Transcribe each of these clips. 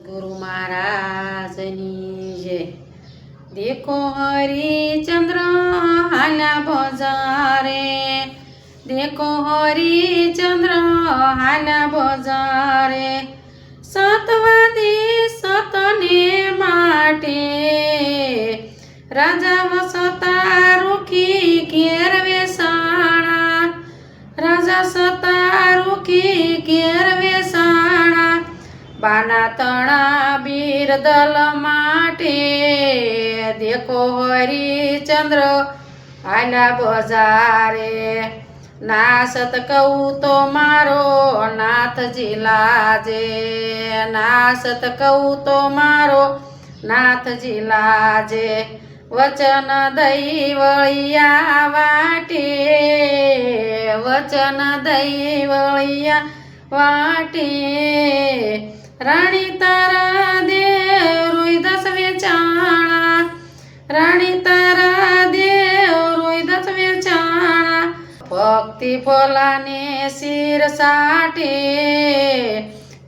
गुरु महाराजनी जय। देखो हरिचंद्र हाला बजारे, देखो हरिचंद्र हाला बजारे। सतवादी सतने माटे राजा वसता रुखी घेर वेसाणा, राजा सता रुखी घेर वेसाणा। बाना तणा बीर दल माटे देखो हरिचंद्र आला बजारे। नासत कहू तो मारो नाथजी लाजे, नासत कहू तो मारो नाथजी लाजे। वचन दई वळिया वाटे, वचन दई वळिया वाटे। राणी तारा देव रोई दस वेचाणा, राणी तारा देव रोई दस वेचाणा। भक्ती फलाने शिर साठे,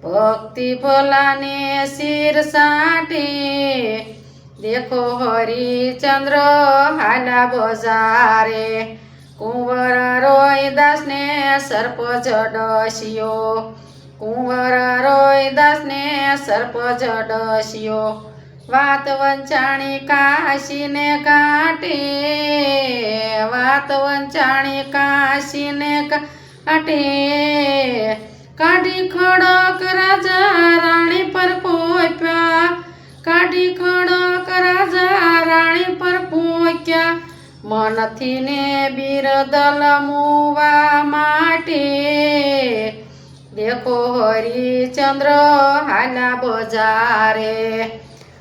भक्ती फलाने शिर साठे। देखो हरिचंद्र हाला बजारे। कुंवर रोहिदास ने सर्प जडसियो, कुंवर रोहिदास ने सर्प जडसियो। वात वंचाणी काशी ने काटे, वात वंचाणी काशी ने काटे। काढी खडक राजा राणी पर पोप्या, काढी खडक राजा राणी पर पोक्या। मनथी ने बिरदल मुवा माटे देखो हरिचंद्र हाला बजारे।